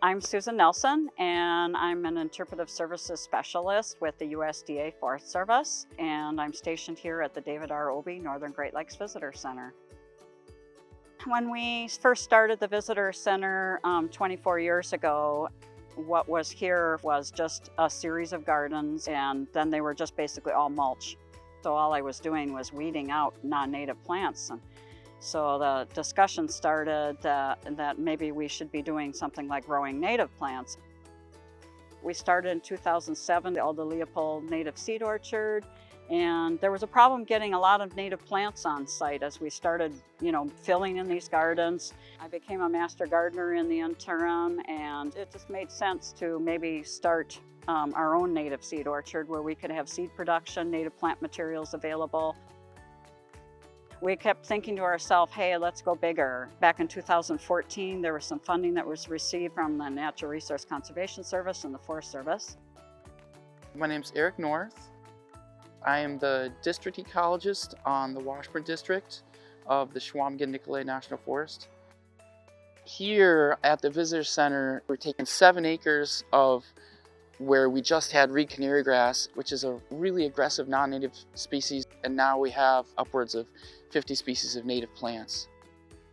I'm Susan Nelson, and I'm an interpretive services specialist with the USDA Forest Service, and I'm stationed here at the David R. Obey Northern Great Lakes Visitor Center. When we first started the Visitor Center 24 years ago, what was here was just a series of gardens, and then they were just basically all mulch. So all I was doing was weeding out non-native plants. So the discussion started that maybe we should be doing something like growing native plants. We started in 2007, the Alda Leopold Native Seed Orchard, and there was a problem getting a lot of native plants on site as we started, filling in these gardens. I became a master gardener in the interim, and it just made sense to maybe start our own native seed orchard where we could have seed production, native plant materials available. We kept thinking to ourselves, hey, let's go bigger. Back in 2014, there was some funding that was received from the Natural Resource Conservation Service and the Forest Service. My name's Eric North. I am the district ecologist on the Washburn district of the Chequamegon-Nicolet National Forest. Here at the Visitor Center, we're taking 7 acres of where we just had reed canary grass, which is a really aggressive non-native species, and now we have upwards of 50 species of native plants.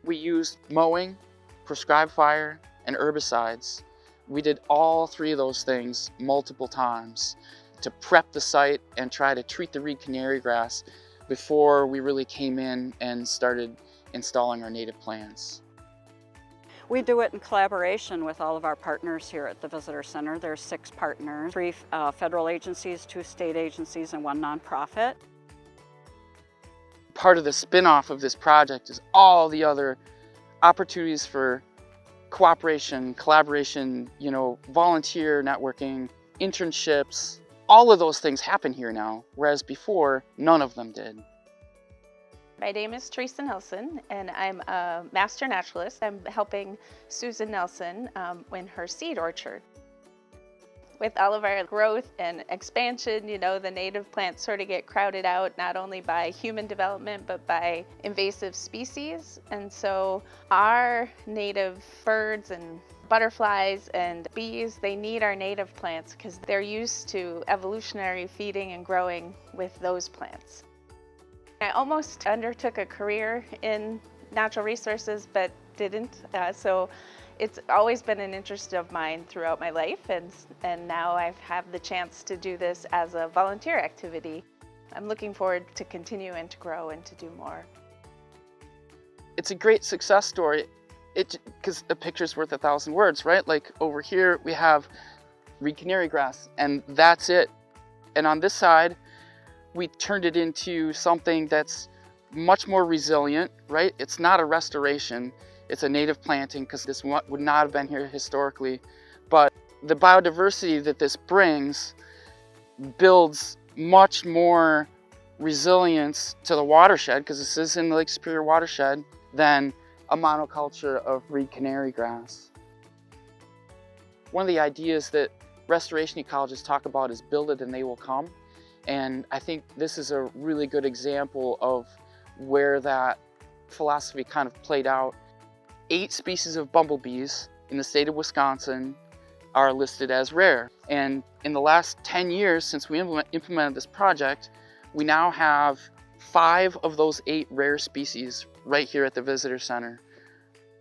We used mowing, prescribed fire, and herbicides. We did all 3 of those things multiple times to prep the site and try to treat the reed canary grass before we really came in and started installing our native plants. We do it in collaboration with all of our partners here at the Visitor Center. There's 6 partners, 3 federal agencies, 2 state agencies, and 1 nonprofit. Part of the spin-off of this project is all the other opportunities for cooperation, collaboration, volunteer networking, internships. All of those things happen here now, whereas before, none of them did. My name is Teresa Nelson, and I'm a master naturalist. I'm helping Susan Nelson in her seed orchard. With all of our growth and expansion, the native plants sort of get crowded out, not only by human development, but by invasive species. And so our native birds and butterflies and bees, they need our native plants because they're used to evolutionary feeding and growing with those plants. I almost undertook a career in natural resources, but didn't. So it's always been an interest of mine throughout my life, and now I have the chance to do this as a volunteer activity. I'm looking forward to continuing to grow and to do more. It's a great success story, because a picture's worth 1,000 words, right? Like over here we have reed canary grass, and that's it. And on this side, we turned it into something that's much more resilient, right? It's not a restoration, it's a native planting because this would not have been here historically. But the biodiversity that this brings builds much more resilience to the watershed, because this is in the Lake Superior watershed, than a monoculture of reed canary grass. One of the ideas that restoration ecologists talk about is build it and they will come. And I think this is a really good example of where that philosophy kind of played out. 8 species of bumblebees in the state of Wisconsin are listed as rare. And in the last 10 years since we implemented this project, we now have 5 of those 8 rare species right here at the Visitor Center.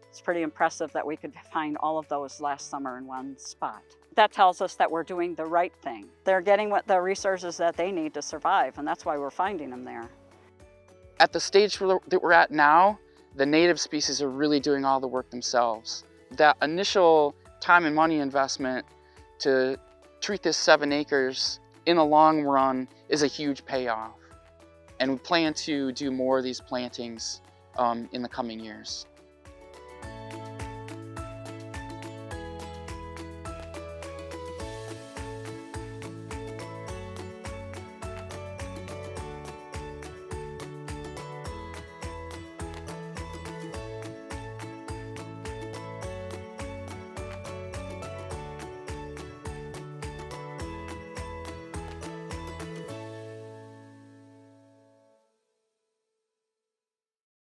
It's pretty impressive that we could find all of those last summer in one spot. That tells us that we're doing the right thing. They're getting the resources that they need to survive, and that's why we're finding them there. At the stage that we're at now, the native species are really doing all the work themselves. That initial time and money investment to treat this 7 acres in the long run is a huge payoff. And we plan to do more of these plantings in the coming years.